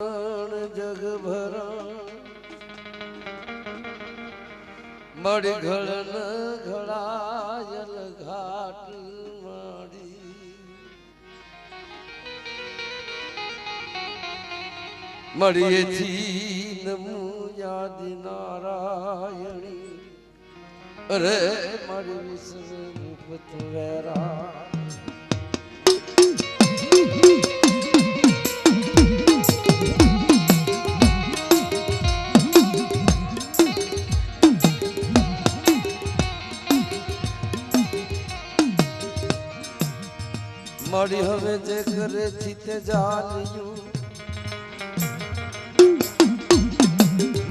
જગ ભરા મળી ઘળન ઘડાયલ ઘાટ માડી મળીએ છી નમુ યાદી નારાયણી અરે મારી વિષ્ણુ મુફત વેરા મળી હવે જે કરે ચિતે જાલ્યું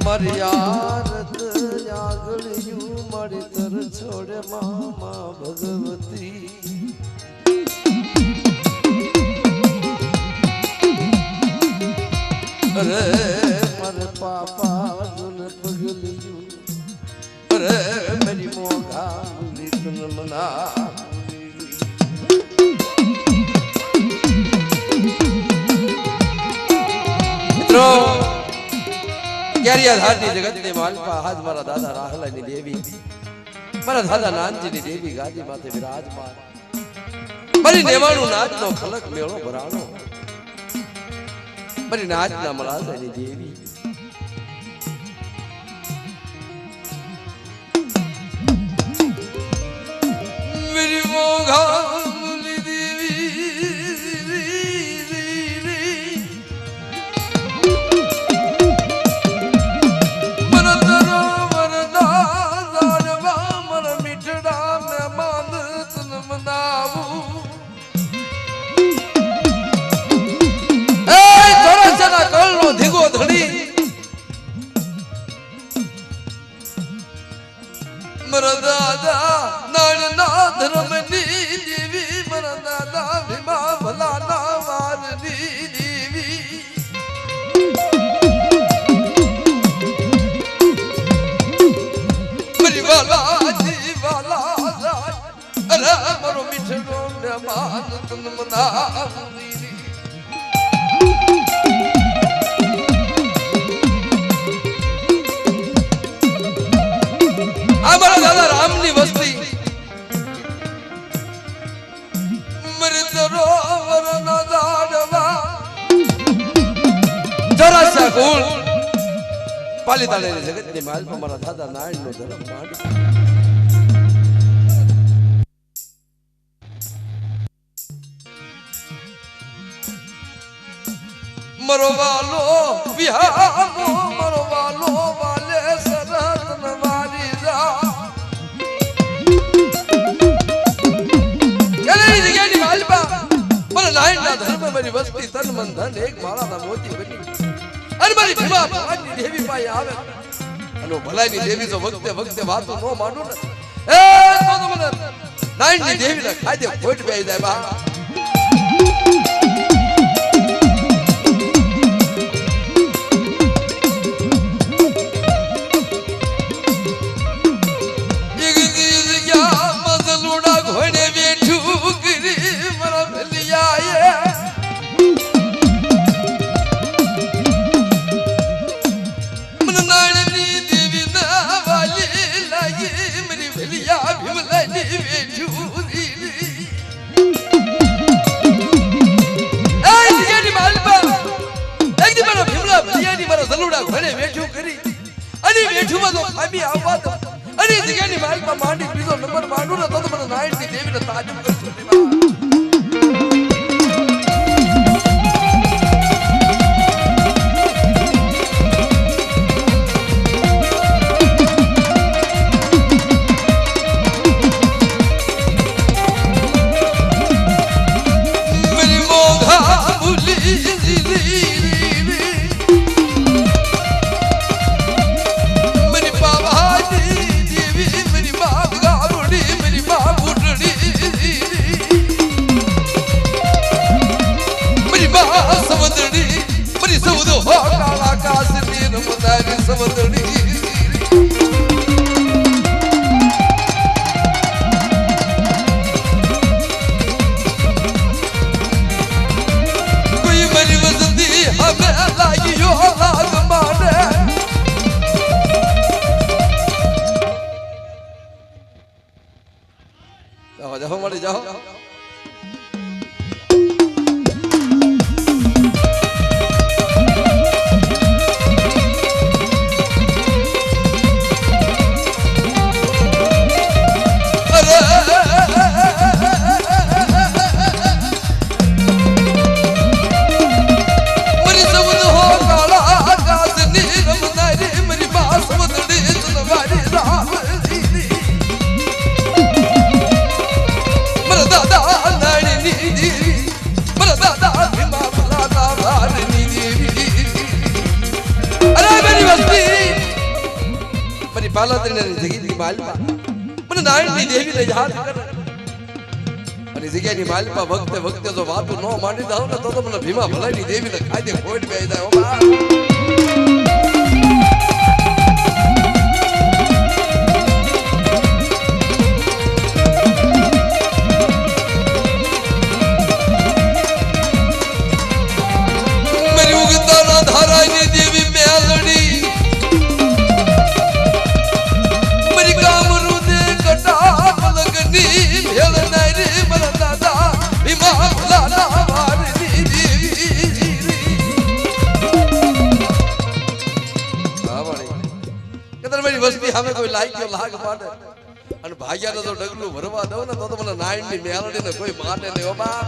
મારી આરત આગળ્યું મારી તર છોડે મામા ભગવતી અરે મારે પાપા જુન પગલ્યું અરે મેરી મોગા લીધન મના धारनी जगत ने मालपा हाथ मारा दादा राहला नी देवी मारा दादा नानजी नी देवी गादी माथे विराजमान मरी नेवाणु नाच नो खलक मेळो भराणो मरी नाच ना मलासा नी देवी मेरी मोघा पालीताले जगत ने माल पर मारा दादा नारायण नो धर्म मांड मरो वालो बिहामो मरो वालो वाले सरहद नवारी जा चले जगह ने माल पर मारा नारायण ना धर्म मेरी बस्ती तन मन धन एक मारा ना मोती बनी अरे मारी भीमा भगवानी देवी पाई आवे अनो भलाई देवी जो वक्ते वक्ते वातो नो मानू न ए तो मन नाइन नी देवी ना खाई दे फोट पे जाए बा एक दिन क्या मजलूड़ा घोड़े बैठू गिरी मरा भलिया ये जलूड़ा घोड़े बैठू करी अरे बैठू में तो खाबी आवाज अरे जगह नी माल पर मांडी बीजो नंबर मांडू ना तो मन नाइट नी देवी ने ताजुब कर छोटी मेरी मोघा भूली कोई मेरी वजदी हमें लागी મારી પાલાતરીની જગ્યાની માલપા મને નારાયણની દેવીને યાદ કરે અને જગ્યાની માલપા વખતે વખતે જો વાતું ન માંડી જાવ ને તો મને ભીમા ભલાઈની દેવીને ખાઈ દે ખોટ બે જાય ઓ બા વસ્તી સામે કોઈ લાગ્યો લાગ પાડે અને ભાગ્યાને તો ડગલું ભરવા દઉં ને તો મને નાઈનની મેલડીને કોઈ માને નહીં ઓ બા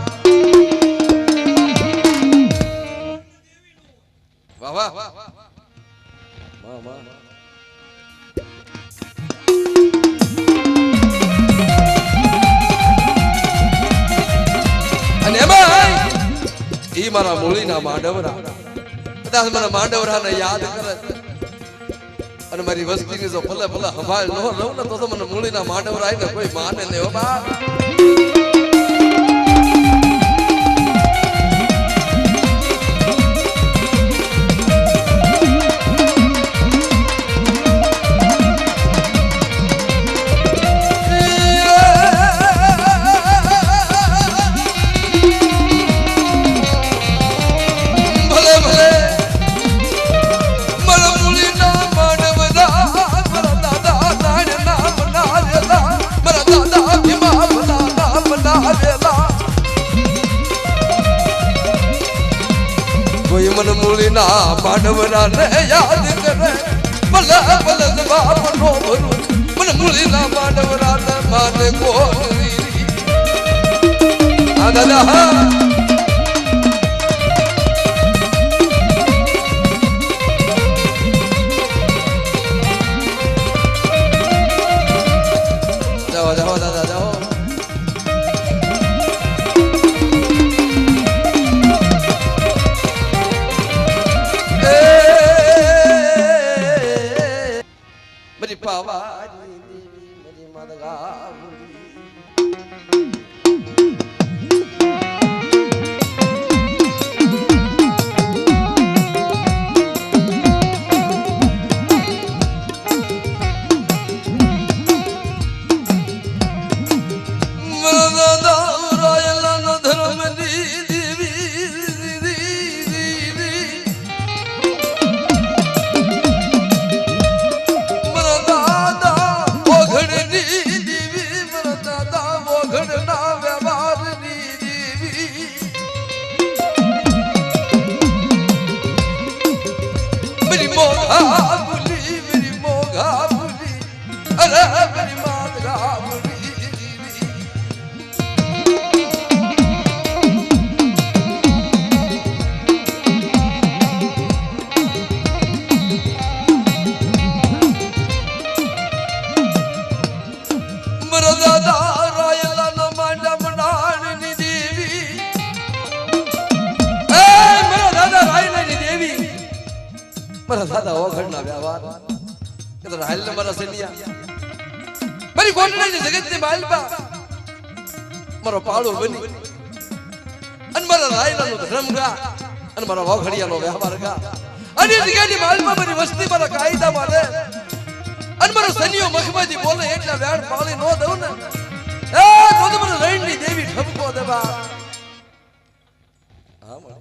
વાહ વાહ વાહ વાહ અને એમાં ઈ મારા મૂળીના માંડવરા કદાચ મને માંડવરાને યાદ કરે અને મારી વસ્તીની જો ભલે ભલે સંભાળ ન લઉં ને તો મને મૂળીના માંડવરા આવીને કોઈ માને નહીં હો બા કોઈ મન મૂળીના માંડવરાને યાદ કરે ભલે ભલે જવાબ નો ભરું મન મૂળીના માંડવરાને માને કોઈ આ દાદા જાઓ જાઓ દાદા જાઓ પાવાની દેવી મરી મદગાવડી મારા દાદા ઓઘડના વ્યવહાર કે તો હાલ ને મારા સનિયા મારી ગોંડલાની જગતની માલપા મારો પાળો બની અને મારા રાયલાનો ધર્મ ગા અને મારા ઓઘડિયાનો વ્યવહાર ગા અને જગ્યાની માલપા મારી વસ્તી મારા કાયદા મારે અને મારો સનિયો મખમાજી બોલે એટલા વ્યાણ પાળી નો દઉં ને એ તો મને રણની દેવી ઠપકો દેવા હા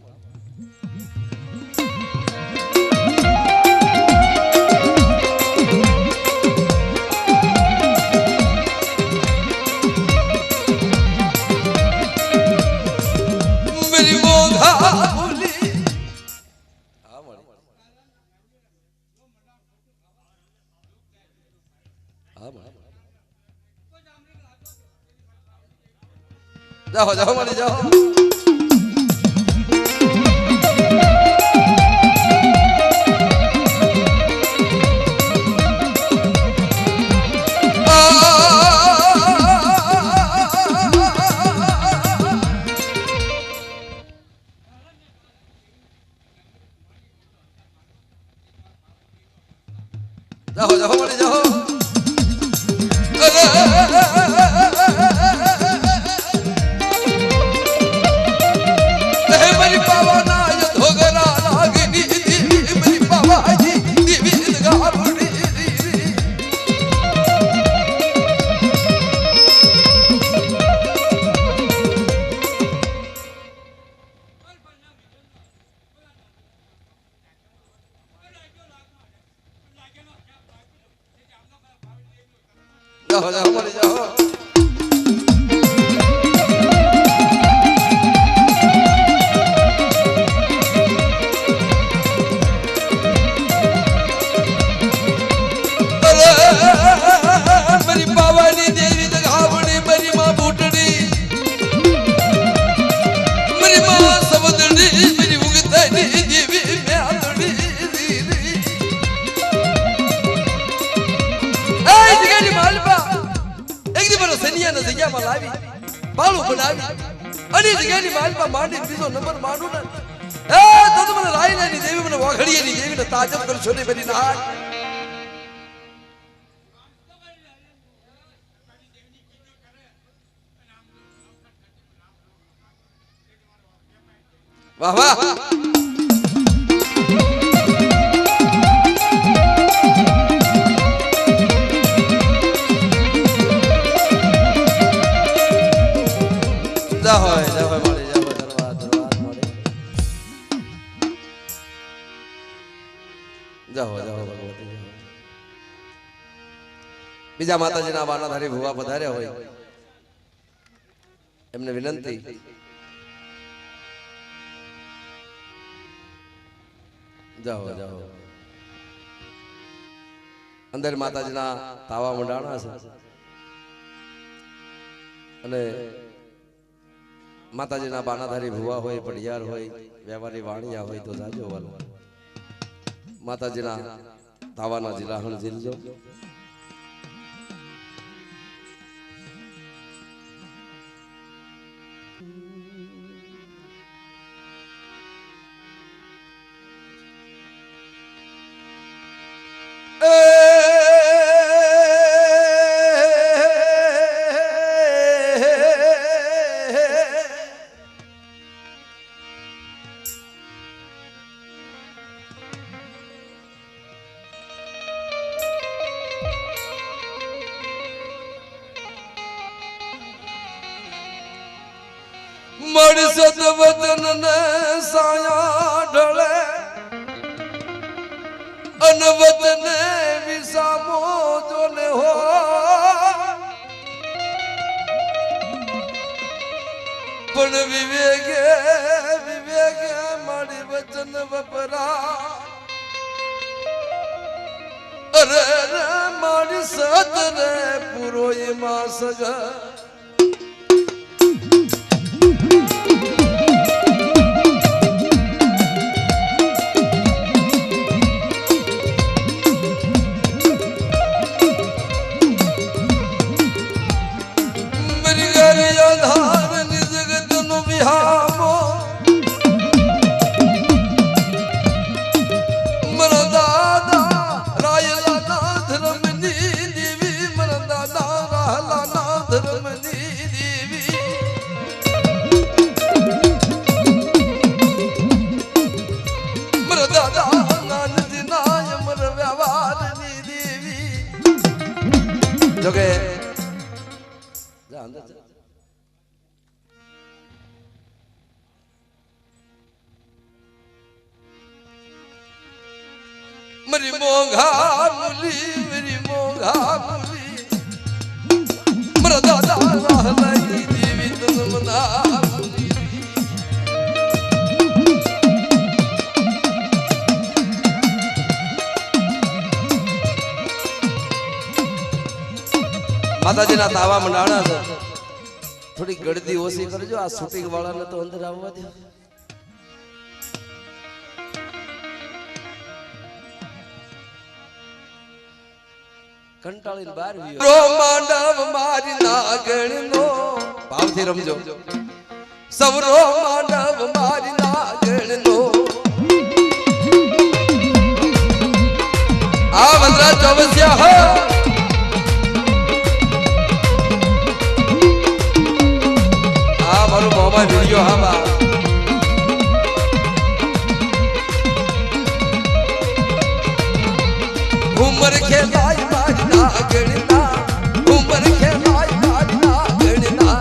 જાઓ જાઓ મળી જાઓ જાઓ જાઓ મળી જાઓ અરે મારી પાવાના ધોગરા લાગની દેવી મારી પાવાજી દેવી ગાવડી જાઓ જાઓ મળી જાઓ મારી પાવાની દેવી ગાવડી મારી માં બૂટડી મારી માં સવદડી મારી ઉગતાની દેવી મેલડી એ જગ્યાની માલપા એક દિવસ સનિયાના જગ્યામાં લાવી બાળું બનાવી અને જગ્યાની માલપા માંડી બીજો નંબર માંડું ને એ તો મને રાયલાની દેવી મને વાઘડીયાની દેવીને તાજત કરશો ને બધી ના વાહ વાહ જાઓ જાઓ મળી જાઓ દરબાર દરબાર મળી જાઓ જાઓ ભગવતી બીજા માતાજીના બાનાધારી ભુવા પધાર્યા હોય એમને વિનંતી જાઓ જાઓ અંદર માતાજીના તાવા મંડાણા છે અને માતાજીના બાનાધારી ભુવા હોય પડિયાર હોય વ્યવહારી વાણિયા હોય તો જાજો વાલો માતાજીના તાવાના જિલ્લાહણ જીલજો મળી સદવતન ને સાયા ઢળે અનવતને વિસામો જોને હો પણ વિવેકે વિવેકે મારી વચન વપરા અરે મારી સતને પૂરો એમાં સગા જોકે જા અંદર જા મરી મોંઘા મુલી મરા દાદા રહલાઈ દેવી તનમના માતાજીના તાવા મંડાણા છે થોડી ગળદી ઓછી કરજો આ શૂટિંગ વાળાને તો અંદર આવવા દે કંટાળીને બહાર વિયો રો માંડવ મારી નાગણનો ભાવથી રમજો સવરો માંડવ મારી નાગણનો આ વનરાજ ચોવસિયા હો આ મારું મોમાં વિડિયો હા બા ઉમર ખેલાય મારી નાગણના ઉમર ખેલાય મારી નાગણના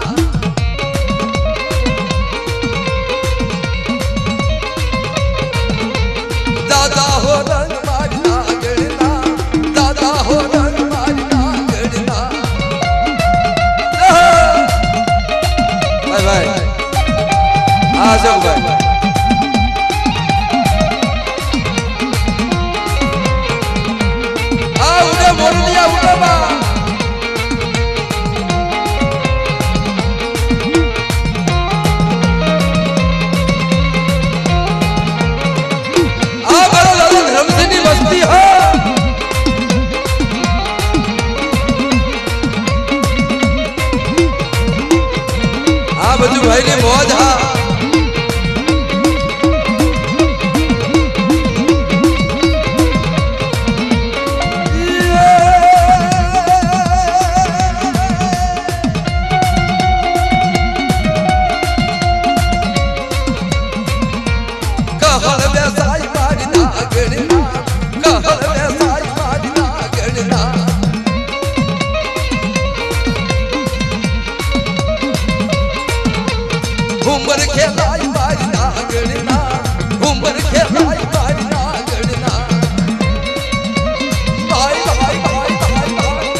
દાદા હો રંગ મારી નાગણના દાદા હો રંગ મારી નાગણના ભાઈ ભાઈ આ જગ ભાઈ મોરલિયા ઉડાબા આ મારો દાદા ધર્મસિંહની વસ્તી હો આ બધું ભાઈની મોજ હા ઉમર ખેલાય મારી નાગણના ઉમર ખેલાય મારી નાગણના ભાઈ ભાઈ ભાઈ ભાઈ ભાઈ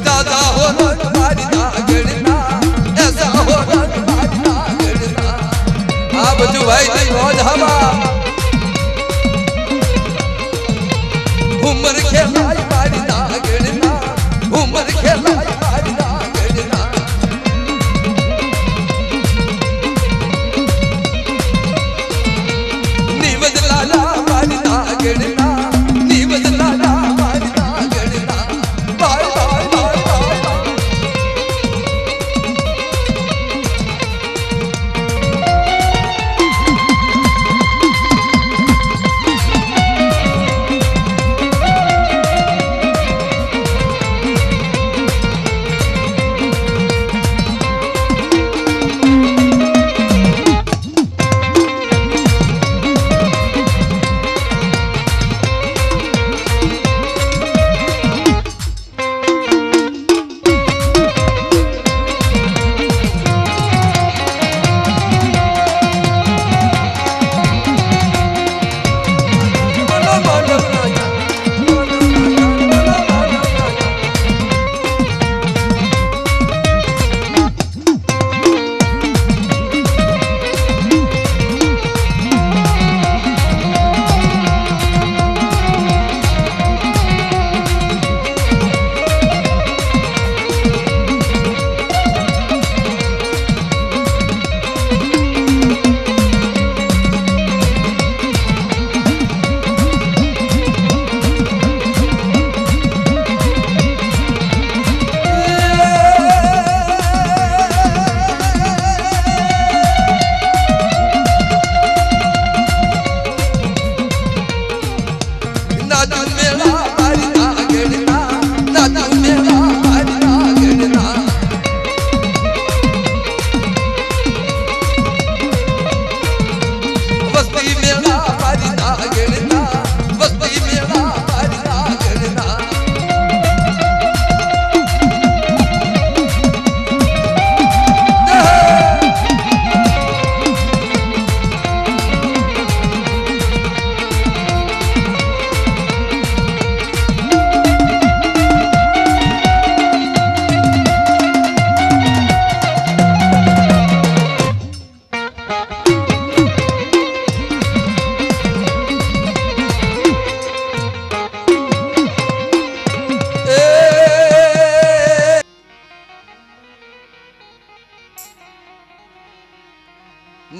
દાદા હો રંગ મારી નાગણના એસા હો રંગ મારી નાગણના આ બધું ભાઈ ની મોજ હવા ઉમર ખેલાય મારી નાગણના ઉમર ખેલાય મારી નાગણના નિવદ લાલા મારી નાગણના નિવદ લાલા મારી નાગણના ભાઈ ભાઈ ભાઈ ભાઈ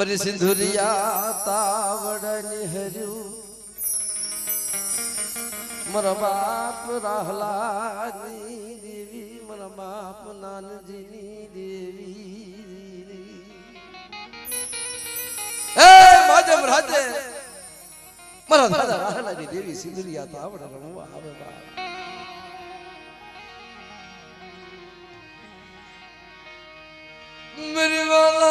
मरी सिंधुरिया तावड़नी हरु मरा बाप राहलानी देवी मरा बाप नानजीनी देवी ए माजम राजे मरा दादा राहलानी देवी सिंधुरिया तावड़ रमवा आवे बा मेरी वाला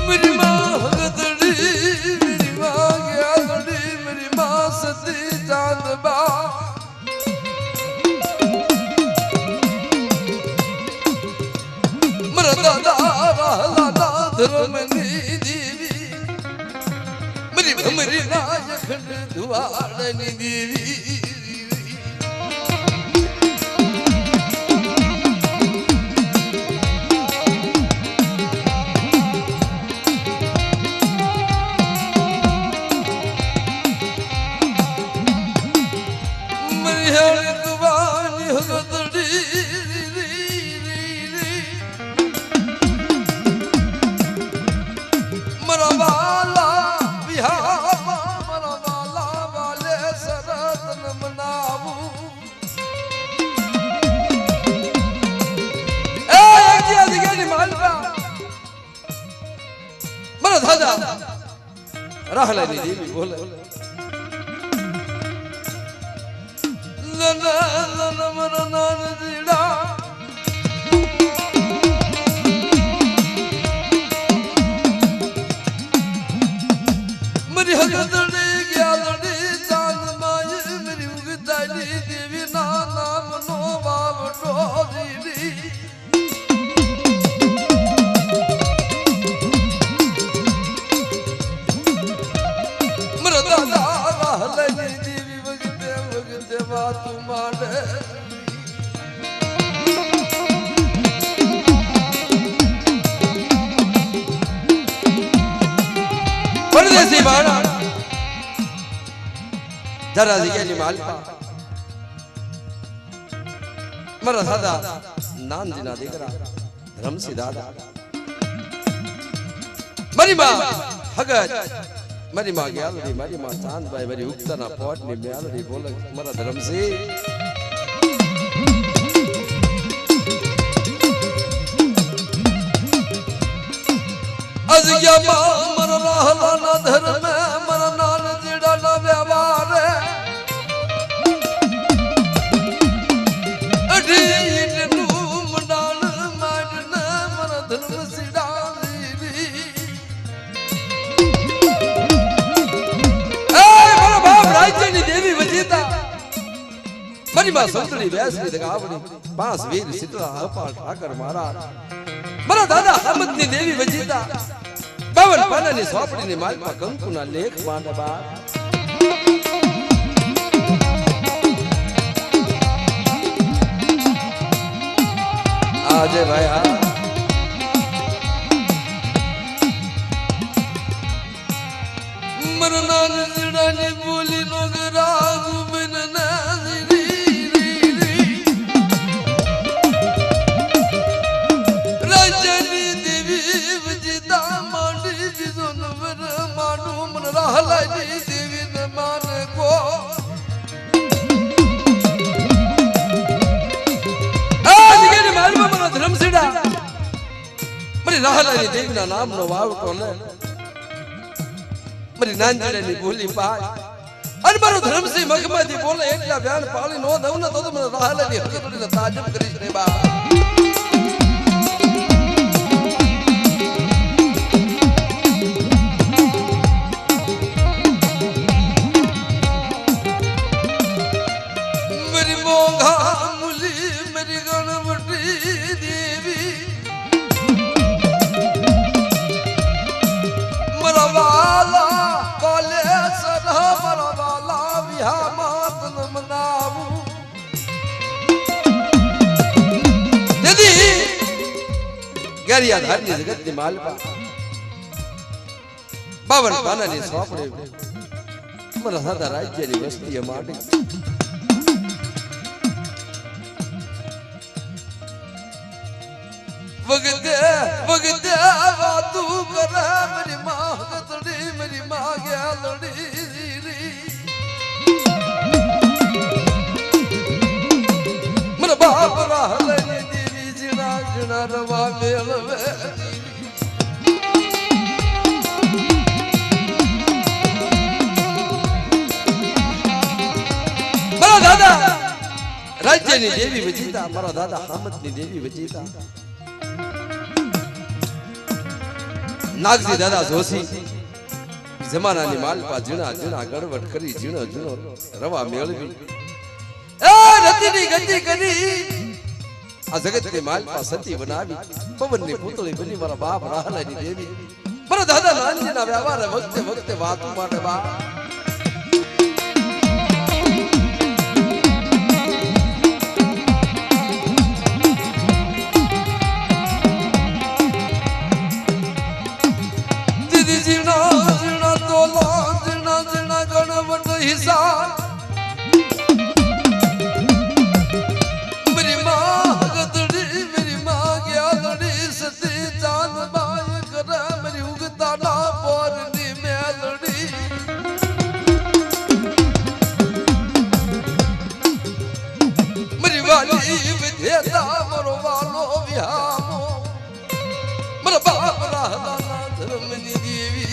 मेरी माँ भगतड़ी मेरी माँ ज्ञानड़ी मेरी माँ सती चांदबा मेरा दादा रहला धर्मनी देवी मेरी भमरी नायक दुआरनी देवी मेरी हर दुआनी हगतड़ी मरा वाला बिहार मरा वाला वाले सरतन मनावू ए क्या दिगेनी मालवा मरा दादा राहलानी देवी बोले लना लना मरा नान जीड़ा मेरी हगदड़ी ज्ञानड़ी चांद माय मेरी उगताली देवी ना नाम नो बाब टोरी मेरा दादा रहलानी देवी वगते वगते बात माने परदेसी बाड़ा जरा दिगेनी मालपा मरा दादा नान जीना दीकरा धर्मसी दादा मरी मां भगत मरी मां ग्यालड़ी मरी मां चांद भाई मरी उक्तना पोट ने म्यालड़ी बोले मरा धर्मसी अजिया मां मर रहला ना धर्म मर नान जीड़ा ना व्यवहार अडीट नूम डाल माडन मर धर्म सिडाली ए मर बाप राज्यनी देवी वजीता मरी मां संतरी वैसली दगावड़ी पांच वीर सितरा अपार ठाकर महाराज मरा दादा हमदनी देवी वजीता बावन पानानी सोपड़ीनी मालपा कंकुना लेख मांडबा आजे भाया मरना जिड़ानी बोली लोग रागु बिन नाज़री राजनी देवी वजीता मांडी जिसोनवर मानू मन रहलानी देवी न मान को आज के मालूम मन धर्म सिड़ा मरी रहलानी देवी ना नाम नो वाव टोले मरी नांजड़नी बोली पाय अन मारो धर्म से मगमती बोले एकला बयान पाली नो दऊ न तो मन रहलानी हकतड़ी न ताजब करीश रे बा ग्यारिया धारनी जगत नी मालपा बावन पानानी सोपड़े मरा दादा राज्य नी वस्ती माटी વગતે વગતે વાતું કરે મારી માં ગતડી મારી માં ગેલડી મને બાપ રાહલની દેવી જીણા જીણા રવા મેળવે મારા દાદા રાજ્યની દેવી વજીતા મારા દાદા હામદની દેવી વજીતા નાગજી દાદા જોશી જમાનાની માલપા જીણા જીણા ગડવટ કરી જીણો જીણો રવા મેળવી એ રતિની ગતિ કરી આ જગતની માલપા સતી બનાવી પવનની પૂતળી બની મારા બાપ રાહલાની દેવી મારા દાદા નાનજીના વ્યવહાર વખતે વખતે વાતો માટે બા मेरी माँ गदड़ी मेरी माँ गया लड़ी सती चांद बाय कर मेरी उगता ना पोरनी मेलड़ी मेरी वाली विधेता मरो वालो विहामो मेरा बाप रहला ना धर्मनी देवी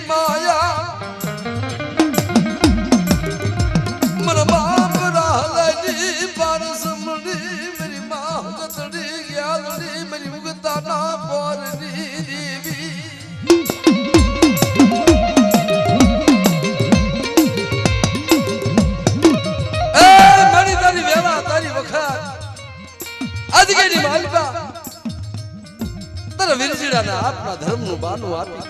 माया मन बाप राहलनी पारस मुड़ी मेरी माँ गतड़ी ग्यालड़ी मेरी उगता ना पोरनी देवी ए मरी तारी वेला तारी वखत आज के नी मालिका तारा वीरजीड़ा ने आपना धर्म नु बानु आपी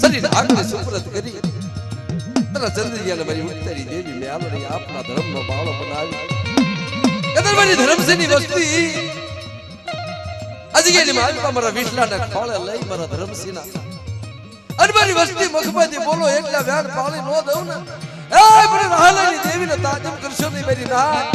शरीर आखने सुप्रत करी तरा चंद्रिया ने मेरी उत्तरी देवी ने आलड़ी आपना धर्म नो बाळो बनावी कदर मेरी धर्म से नी वस्ती अजगे ने मालपा मारा विठला ने खोळे लई मारा धर्म सीना अन मारी वस्ती मुखमाथी बोलो એટલા વ્યાડ પાળી નો દઉં ને એ મને રાહલાની દેવી ને તાજમ કરશો ની मेरी નાથ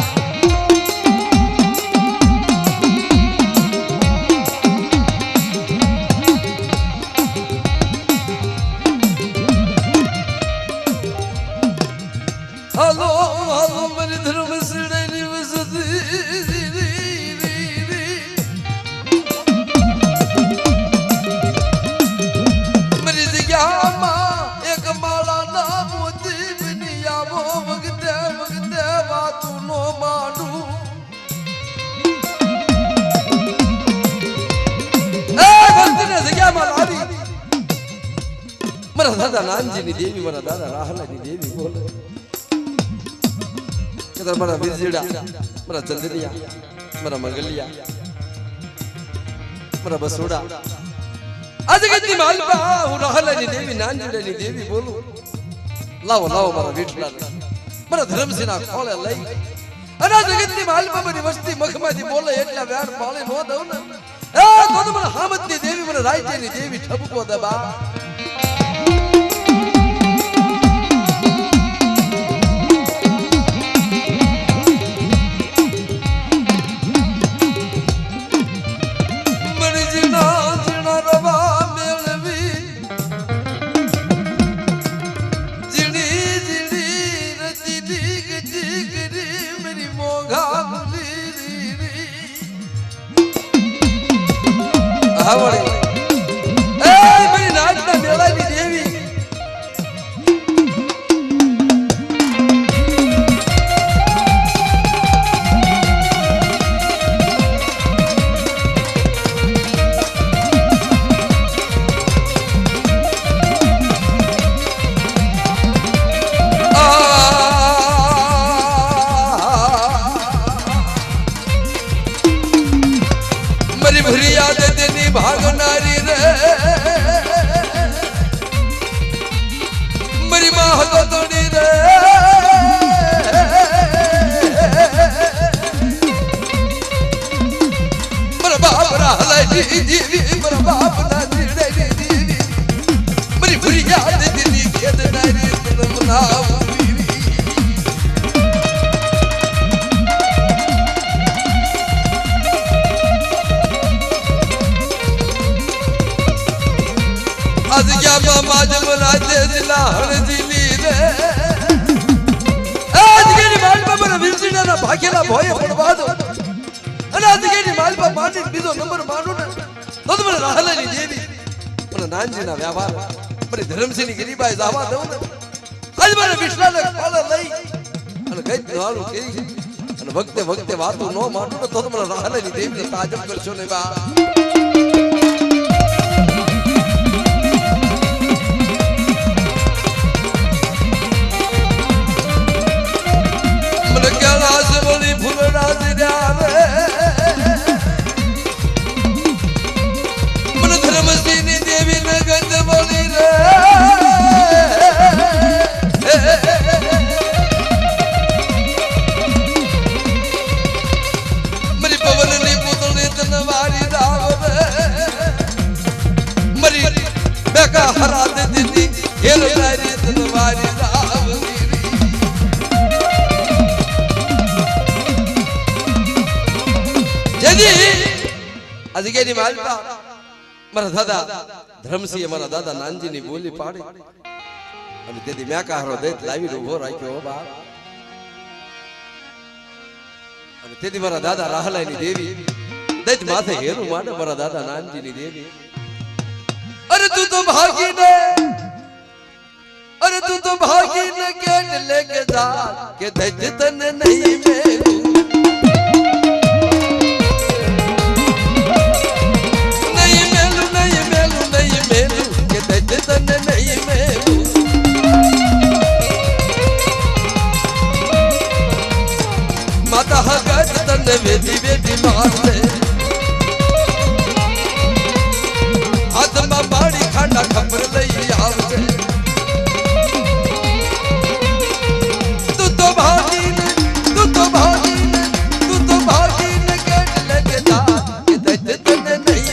Hello, hello, मेरी धर्म सिड़े निवसती मेरी जगह माँ एक माला ना मोती बिनिया वो वगते वगते बातू नो मानू ए भक्ति ने जगह माला दी मेरा दादा नानजी नी देवी मेरा दादा राहला नी देवी बोले कदर मरा विरजीड़ा मरा चंद्रिया मरा मंगलिया मरा बसोड़ा आज कितनी मालपा हूँ राहलानी देवी नानजीड़ानी देवी बोलूं लाओ लाओ मरा विठला मरा धर्म सीना खोले लई अना जगतनी मालपा मेरी वस्ती मखमाथी बोले એટલા વ્યાડ પાળે નો દઉં ને એ તો મને હામદની દેવી મને રાયચેની દેવી ઠપકો દબા आवड़े ए मेरी नाच ना मेला नी देवी मेरी भरिया दे देनी भागना जीवी मर बाप ना जीड़े जीवी मरी बुरी याद दिली खेद नारी तन मनाऊ आज क्या मामा जब राजे जिला हर जिली रे आज के निमाल पर मेरा विंसीना ना भागेला भोये पड़वा दो अरे आज के निमाल पर मानी बीजो नंबर मानो ना तो तुम्हें राहला नहीं देवी पर नानजी ना व्यापार पर धर्म से नहीं गिरी बाई जावा दो ना आज मेरे विश्वास लग पाला नहीं अरे कहीं नालू कहीं अरे वक्ते वक्ते बातों नो मानो ना तो तुम्हें राहला नहीं देवी तो ताजब कर चो नहीं बा अधिकारी मालपा मरा दादा धर्मसिंह मरा दादा नानजी ની બોલી પાડી અને તેથી મે કાહરો દેત લાવી ઉભો રાખ્યો બા અને તેથી મારા દાદા રાહલાની દેવી દેત માથે હેરું માને મારા દાદા નાનજી ની દેવી અરે તું તો ભાગી ને કેટ લેકે જા કે દજ તને નહીં મેલું माता हगत तन वेदी वेदी मारते आत्मा बाड़ी खांडा खबर लई आवते तू तो भागी ने केट लगे जा कि दज तने नहीं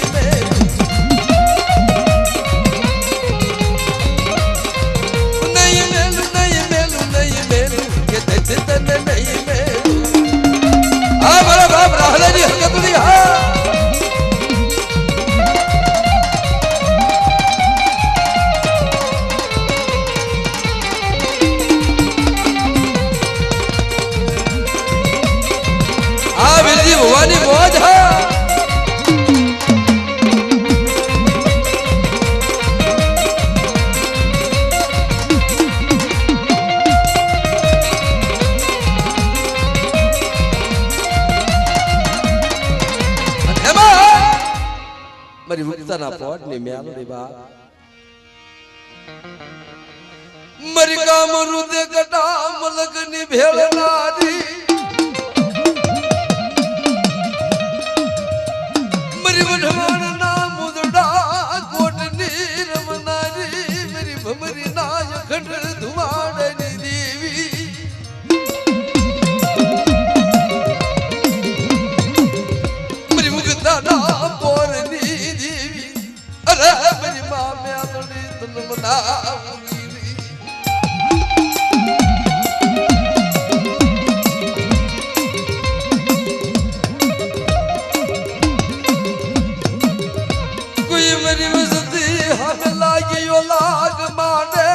मेलू नहीं मेलू कि दज तने नहीं मेलू हमारा बाप राहला जी हरकत नहीं है बिल्ली भवानी मौज है मरी मुक्ता ना पॉट ने म्याल रे बा मरी काम रुदे कटा मलक नि भेल नारी मरी वढवान ना मुदड़ा कोट नीर मनारी मेरी भमरी नाय खंड धुमाड़नी देवी मरी मुक्ता ना पोरनी अरे मेरी मां में आंगली तुम बनाऊंगी कोई मेरी मस्ती हमें लागी यो लाग माने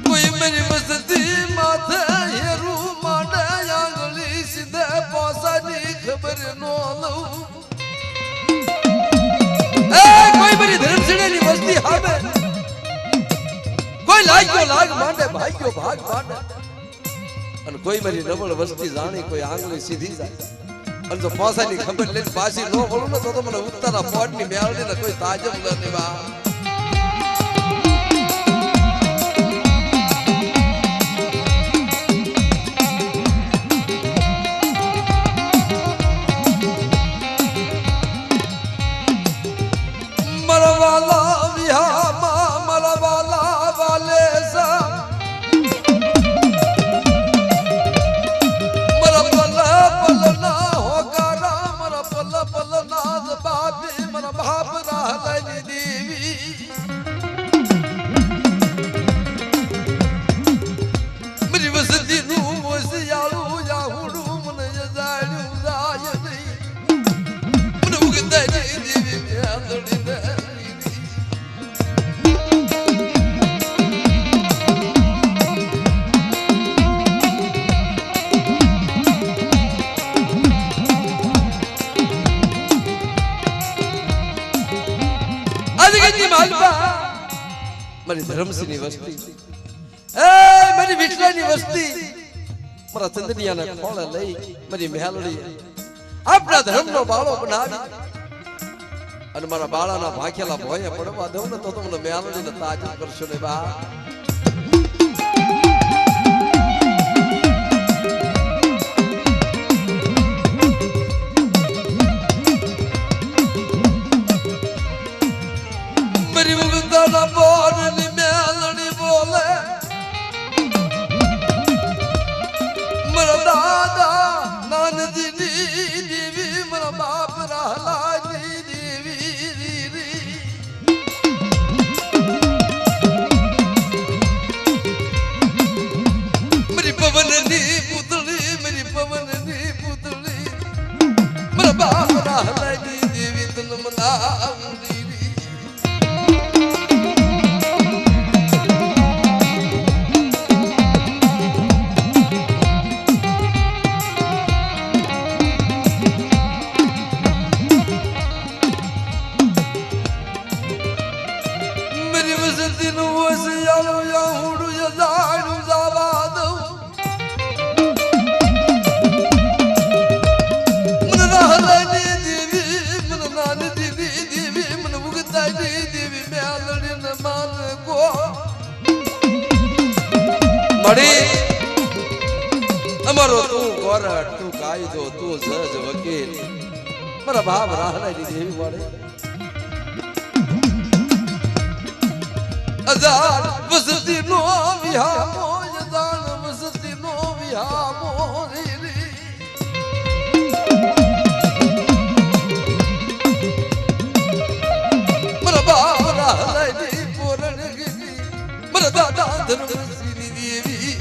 कोई मेरी मस्ती माथे हेरू माने आंगली सीधे पौसानी खबर नो लो कोई मेरी धर्मसेनी मस्ती हमें कोई लाग्यो लाग माने भाग्यो भाग माने અને કોઈ મારી નબળ વસ્તી જાણી કોઈ આંગળી સીધી જાય અને જો પોસાની ખબર લઈને પાછી નો વળું ને તો મને ઉત્તરના પોટની મેળડી ને કોઈ તાજબ ન લેવા मरवाला विहा मरवाला वाले सा मरवाला पलना हो ધર્મસિંહની વસ્તી એ મારી વિઠલાની વસ્તી મારા ચંદનિયાને ખોળે લઈ મારી મેલડી આપણા ધર્મનો બાળો બનાવી અને મારા બાળાના ભાખેલા ભોયે પડવા દઉં ને તો તમને મેલડીને તાજ કરશો ને બા અમારો તું કોરટ તું કાયદો તું જજ વકીલ મારા બાપ રાહલાની દેવી મળે અજાન વસતી નો વિહામો અજાન વસતી નો વિહામો મારા બાપ રાહલાની પોરણ ગઈ મારા દાદા ધર્મસિંહની દેવી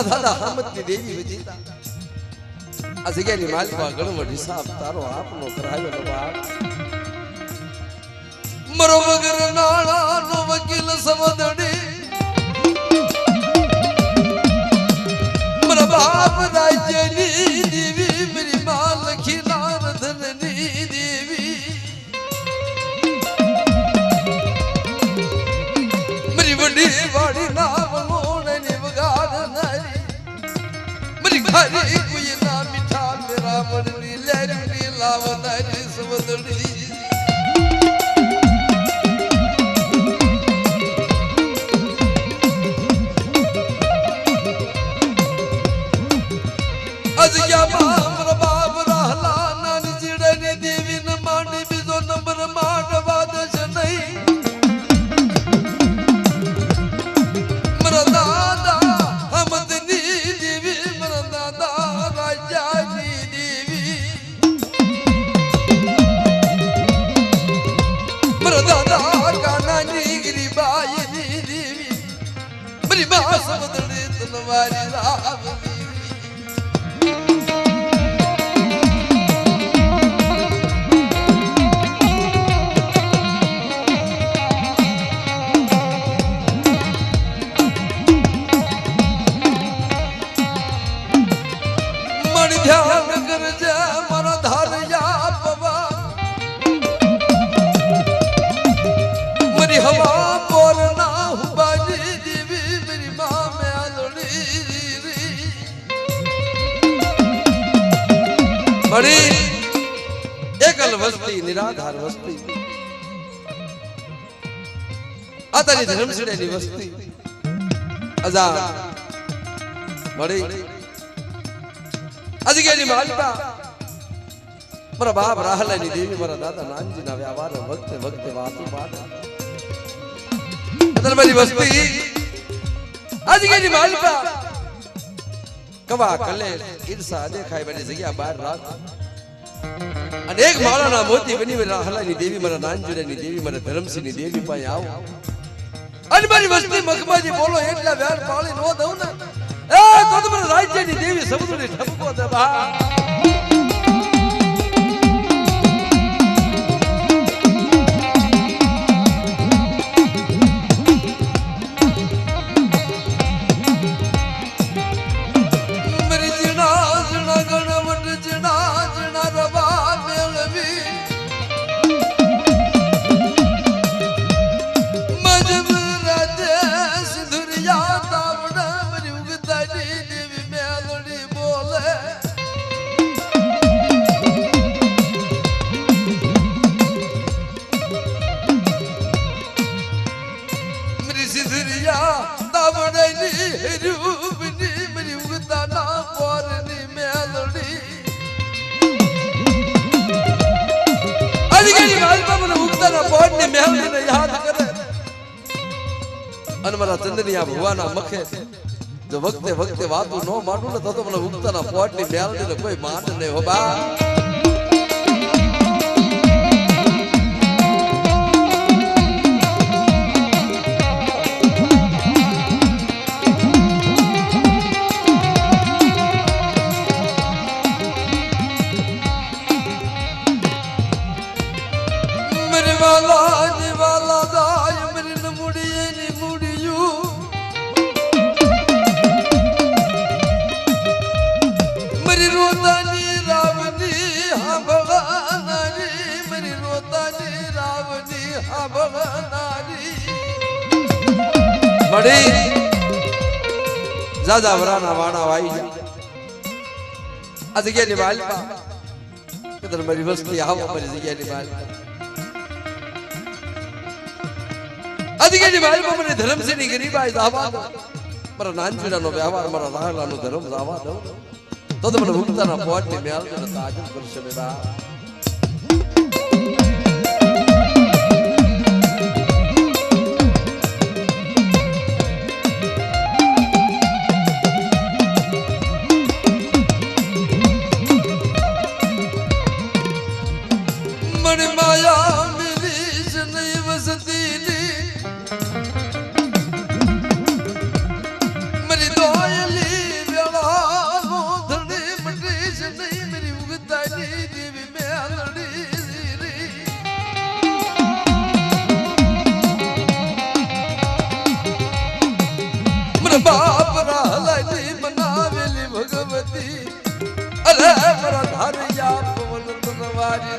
દાદા હામદની દેવી વિજેતા આ જગ્યાની માલિકા ગણવટ હિસાબ તારો આપનો કરાયો ને બાપ મરો વગર નાણાનો વકીલ સમદડી મારા બાપ રાજ્યની દેવી મારી માં લખી નારધનની દેવી મારી વડી વાડી નામ લોણની વગાડનારી हरी कोई ना मिठा मेरा मनली लहरी लावनारी समदड़ी आज क्या बाप बाप रहला नानी जिड़े ने देवी न मांडी बिजो नंबर मांड वादश नहीं मरा दादा तुम्हारी राम मन ध्यान कर जा मन धार या पवा मरी हवा बोल ना हुआ बड़ी एकल वस्ती निराधार वस्ती आतानी धर्मसिंहની વસ્તી અજાન બડી અજગેની માલપા મારા બાપ રાહલાની દેવી મારા દાદા નાનજીના વ્યવહાર વખતે વખતે વાતો પાડ અતરમારી વસ્તી અજગેની માલપા કવા કલે ઈર્ષા દેખાય બની જગ્યા બહાર રાખ અને એક માળાના મોતી બની રાહલાની દેવી મારા નાનજીની દેવી મારા ધર્મસિંહની દેવી પાસે આવ અને મારી વસ્તી મખબાજી બોલો એટલા વ્યાર પાળી નો દઉં ને એ તો તમારા રાજ્યની દેવી સમુદ્રની ઠપકો દે બા મેલડીને યાદ કરે અને મારા ચંદનિયા ભગવાના મખે જો વખતે વખતે વાતું ન માંડું ને તો મને ઉગતાના પોટની મેલડીને કોઈ માંડ નહીં હો બા જાજા વરાના વાણા વાઈ આ જગ્યાની માલિકા કદર મારી વસ્તી આવો મારી જગ્યાની માલિકા આ જગ્યાની માલિકા મને ધર્મસેની ગરીબાઈ આવા દો મારા નાનજીડાનો વ્યવહાર મારા રાહલાનો ધર્મ આવા દો તો મને ભૂખતાના પોટની મેલ ને તાજમ કરશે બેટા बाप राहलानी मनावेली भगवती अरे मरा धारिया पवन तनवारी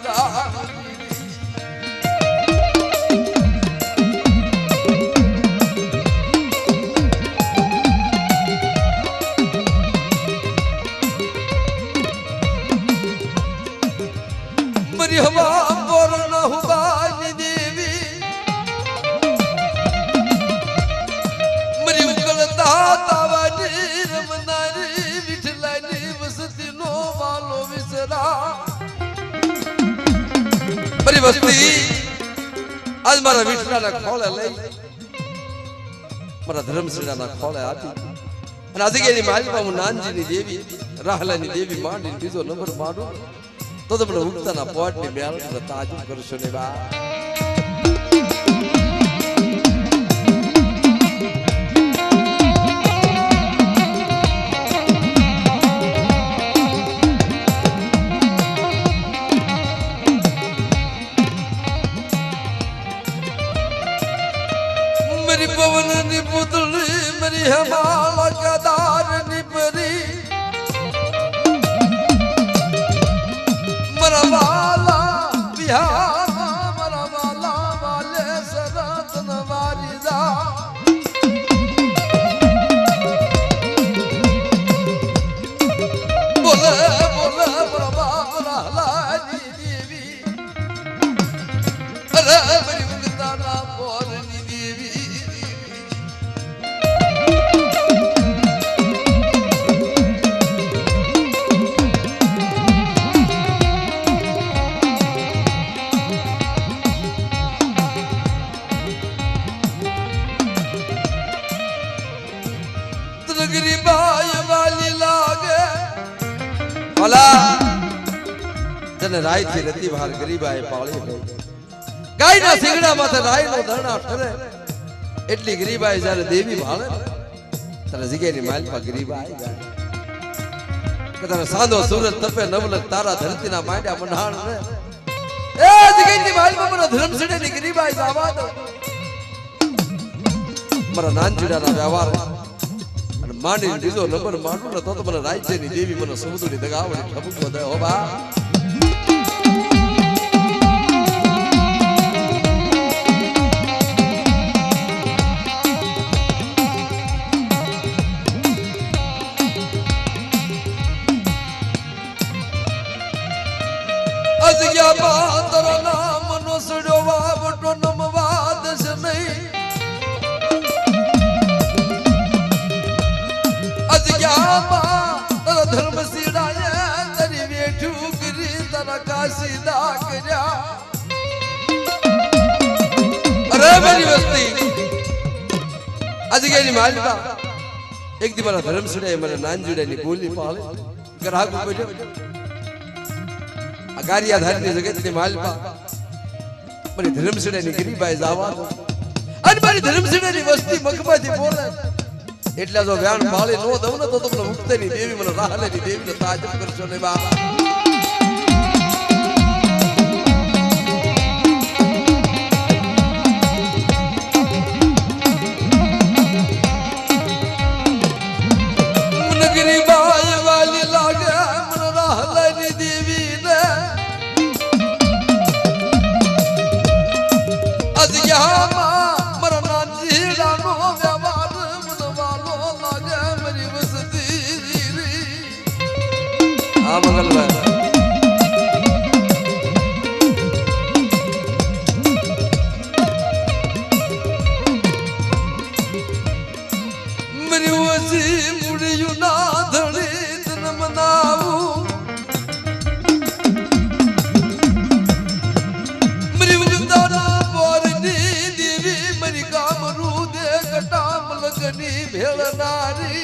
मरी हवा बोरना हुबानी देवी मरी तावानी रमनारी विठलानी वसती नो वालो विसरा मरी वस्ती आज मारा विठलाना खोले लई मारा धर्मसेनाना खोले आपी અને આજે એની માલિકા હું નાનજીની દેવી રાહલાની દેવી માંડીને બીજો નંબર માંડું તો તમને ઉગતાના પોટની મેલ તાજુબ કરશો ને બા मेरी पवन नी पुतली मेरी हमाला कदार नी परी मरा वाला बिहार मरा वाला वाले सरत नवारी जा बोले बोले मरा बाप राहलानी देवी अरे मेरी मुक्ताना पोरनी देवी गरीबाई वाली लागे भला जने राय थी रती बाहर गरीबाई पाળી હોય ગાયના સિંગડા માથે રાયનો ધરણા ઠરે એટલી ગરીબાઈ જ્યારે દેવી ભાળે ત્યારે જગ્યાની માલપા ગરીબાઈ જાય કે તને સાંધો સૂરજ તપે નવલક તારા ધરતીના માંડ્યા મઢાણ રે એ જગ્યાની માલપા મને ધર્મસેની ગરીબાઈ આવા દો મારા નાનજીડાના વ્યવહાર मांडी बीजो नंबर मांडू न तो મને રાજ્યની દેવી મને સમુદ્રની દગાવડી ઠપકો દે હો બા અજગ્યા પાત્ર નામ નો સડો વાવટો નમવાદ છે નહીં ધર્મ સીડાએ તરી વેઠું मेरी वस्ती अजगेनी मालिका एक दी मारा धर्म सुड़े मारा नांजुड़े नी बोली पाले ग्राहक बैठे अगारिया धारनी जगत नी मालिका मारी धर्म सुड़े नी गिरी बाई जावा अन मारी धर्म सुड़े नी वस्ती मकबा थी बोले એટલા જો વ્યાણ પાળી નો દઉં ને તો તમને મુક્તની દેવી મને રાહલેની દેવીને તાજબ કરશો ને બા નગરી બાય વાલી લાગે મને રાહલેની દેવીને અજ યહામાં મરા નાનજીડાનો વ્યવહાર हाँ मंगल भाई मेरी वसी मुड़ियु ना धड़ी तन मनाऊ मेरी वंदाना बोरनी देवी मेरी कामरू दे कटाम लगनी भेड़ नारी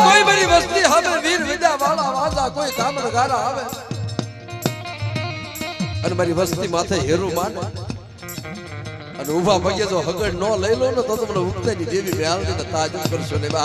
कोई बड़ी वस्ती हमें वीर विद्या वाला वाला कोई काम लगारा आवे अन मारी वस्ती माथे हेरो माने अन उभा पगे जो हगड़ नो लई लो ने तो तुमने उगते नी देवी ब्याल ने ताजुब करशो ने बा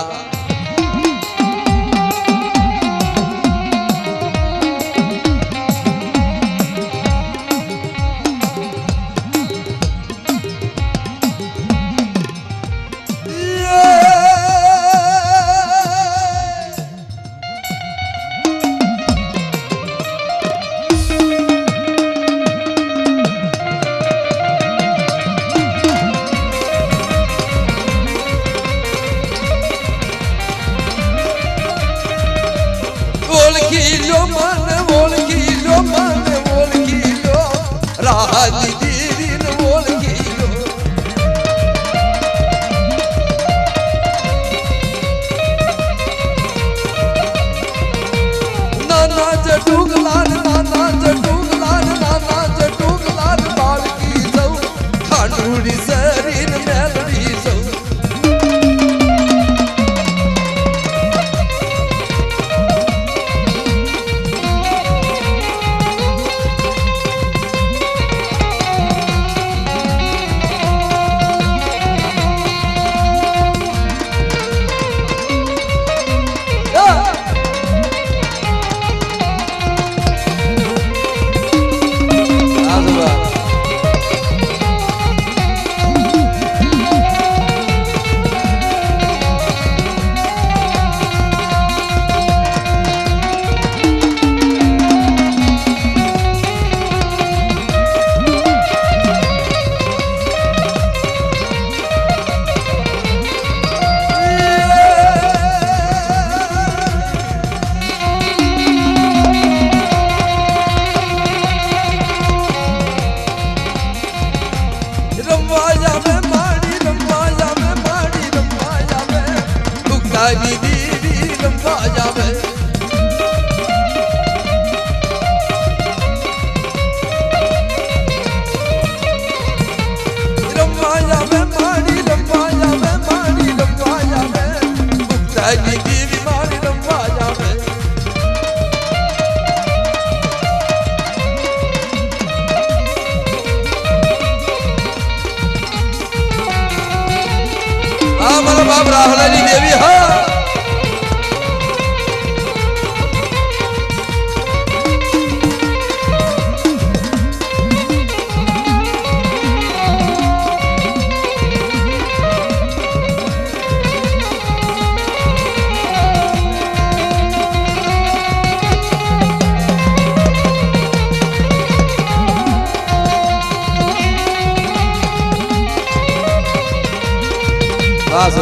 राजी दीदी ने बोल किलो नाना जटूगलाल बाल की जाऊ खानूरी शरीर मेलड़ी जाऊ बाप राहलानी देवी हाँ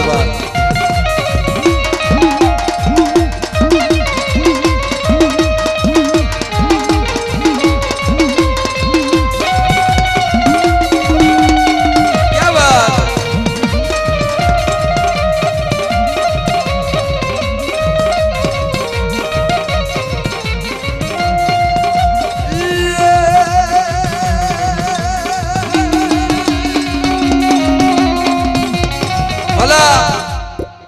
बात ભલા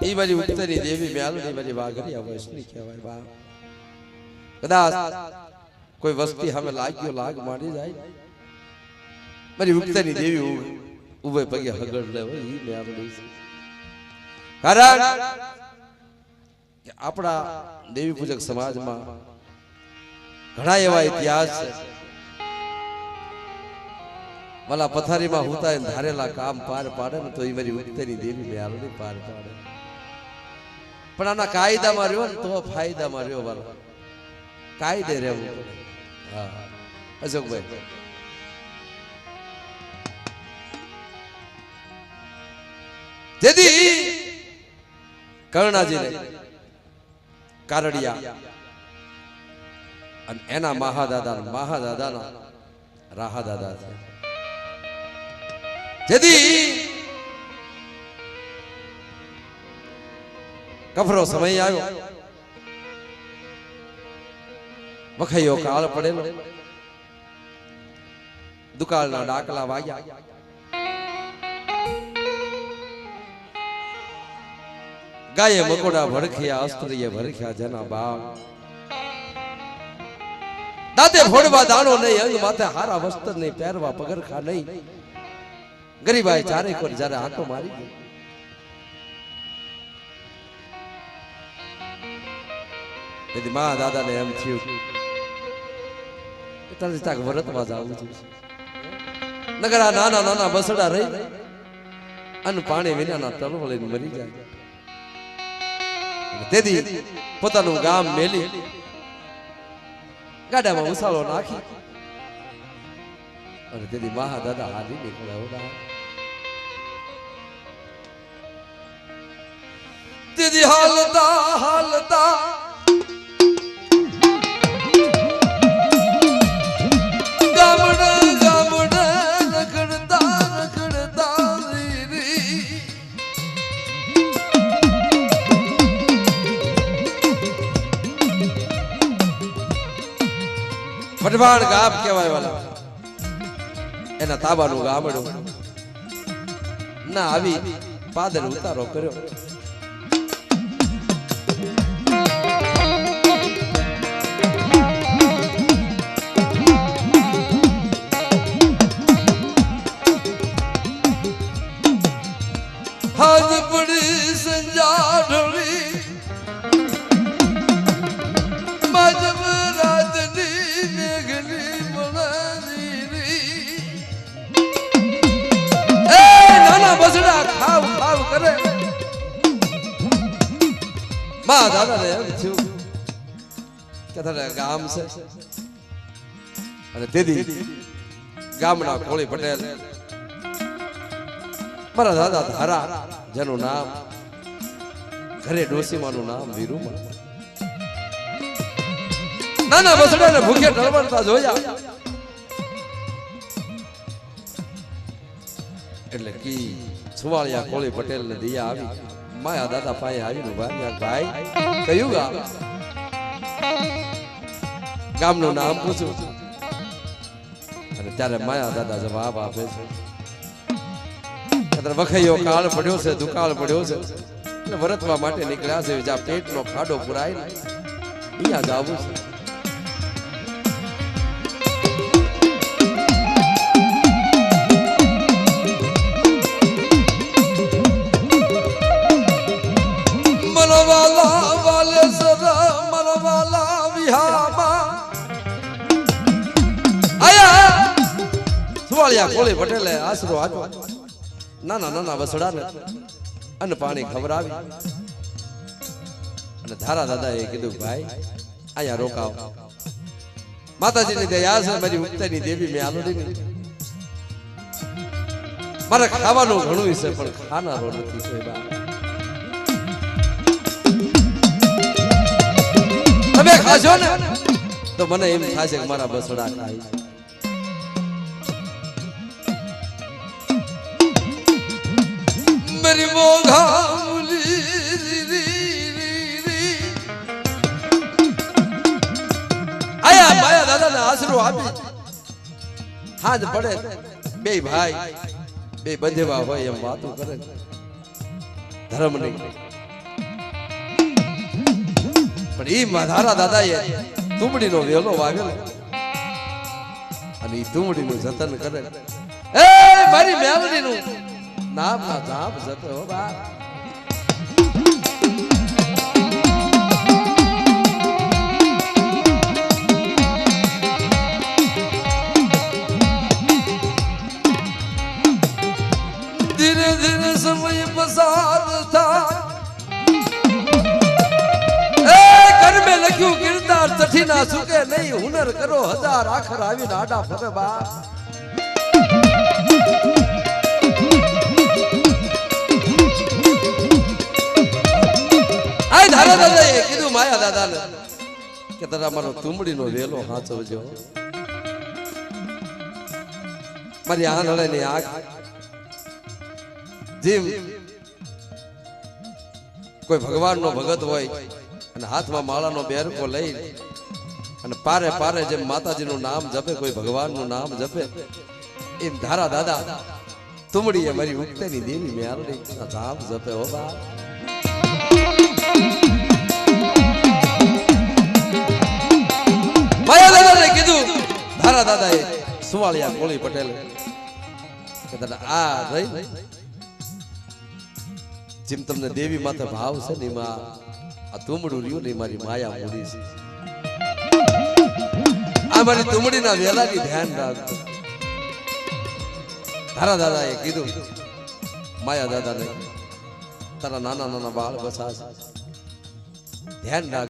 ઈ મારી ઉત્તરી દેવી મ્યાલની મારી વાઘરિયા વૈષ્ણવી કહેવાય બા કદાચ કોઈ વસ્તી સામે લાગ્યો લાગ મારી જાય મારી ઉત્તરી દેવી ઉભે પગે હગડ લે ઈ મ્યાલની કારણ કે આપણા દેવી પૂજક સમાજમાં ઘણા એવા ઇતિહાસ છે વાલા પથારીમાં હોતા ધારેલા કામ પાર પાડે ને તો એ મારી ઉત્તરી દેવી મ્યાલની પાર પાડે પણ આના કાયદામાં રહ્યો ને તો ફાયદામાં રહ્યો વાલા કાયદે રહેવું પડે હા અશોકભાઈ જેથી કર્ણાજીને કારડિયા અને એના મહાદાદાના રાહા દાદા છે જેથી કફરો સમય આવ્યો વખૈયો કાળ પડેલો દુકાળના ડાકલા વાગ્યા ગાયે મકોડા ભડખ્યા અસ્ત્રીએ ભરખ્યા જેના બાપ દાદે ફોડવા દાણો નહીં અંગ માથે હારા વસ્ત્ર નહીં પહેરવા પગરખા નહીં ગરીબાઈ ચારે કોર જ્યારે આંટો મારી ગયો તેથી મા દાદાને એમ થયું કે તારે તાક વરતમાં જવું છે નગરા નાના નાના બસડા રહી અને પાણી વિનાના તળવળીને મરી જાય તેથી પોતાનું ગામ મેલી ગાડામાં ઉસાળો નાખી અને તેથી મહા દાદા હાલી નીકળ્યા તેથી હાલતા હાલતા ગામડા ગામડા રખડતા રખડતા ભટવાડ ગામ કહેવાય વાલા એના તાબાનું ગામડું ના આવી પાદર ઉતારો કર્યો હાથ પડી સંજા ઢોળી માજબ રાતની મેઘની મલાની એ નાના બસડા ખાવ ખાવ કરે મા દાદાને એમ થયું કે તારે ગામ છે અને તેથી ગામના કોળી પટેલ મારા દાદા ધારા જેનું નામ ઘરે ડોસીમાનું નામ વીરુમા નાના બસડાને ભૂખે ઢળવડતા જોયા એટલે કી સુવાળિયા કોળી પટેલ ને દિયા આવી માયા દાદા પાસે આવીને ભાઈ કયું ગામ ગામનું નામ પૂછ્યું અને ત્યારે માયા દાદા જવાબ આપે છે વખૈયો કાળ પડ્યો છે દુકાળ પડ્યો છે એટલે વરતવા માટે નીકળ્યા છે જ્યાં પેટનો ખાડો પુરાય ને અહીંયા જવું છે મનવાલા વાલે સરા મનવાલા વિહામાં આયા સુવાળિયા કોળી પટેલે આશરો આપ્યો નાના નાના વસડાને અન્ન પાણી ખવડાવી અને ધારા દાદાએ કીધું ભાઈ અહીંયા રોકાવ માતાજીની દયા છે મારી ઉત્તરની દેવી મેં આલોડીની મારે ખાવાનું ઘણું છે પણ ખાનારો નથી સોયબા તમે ખાશો ને તો મને એમ થશે કે મારા બસડા ખાય मेरी मोघा आया माया दादा ने आसरो आपी हाथ पड़े बे भाई बे बंधेवा होय एम वातो करे ધર્મ નહીં. પણ ઈ મારા દાદાએ તુંબડીનો વેલો વાવેલો અને ઈ તુંબડીનું જતન કરે. એ મારી મેલડીનું નામ ના જાપ જપે હો બા. ધીરે ધીરે સમય પસાર થાય. લખ્યું કિરદાર ચઠી ના સુકે નહીં. હુનર કરો હજાર આખર આવીને આડા ફરે બા. આ ધારા દાદાએ કીધું માયા દાદાને કે તારા મારો તુંબડીનો વેલો હાચવજો. મારી આંધળાની આંખ જેમ કોઈ ભગવાનનો ભગત હોય અને હાથમાં માળાનો બેરકો લઈ અને પારે પારે જેમ માતાજીનું નામ જપે, કોઈ ભગવાનનું નામ જપે, એમ ધારા દાદા તુંબડીએ મારી ઉગતેની દેવી મેલડી નામ જપે હો બા. માયા દાદાને કીધું ધારા દાદાએ સુવાળિયા કોળી પટેલ કે દાદા આ રહી જેમ તમને દેવી માથે ભાવ છે ને એમાં આ તુંબડું રહ્યું ને મારી માયા મૂડી છે. આ મારી તુંબડીના વેલાની ધ્યાન રાખજો. ધારા દાદાએ કીધું માયા દાદાને તારા નાના નાના બાળ બસા ધ્યાન રાખ.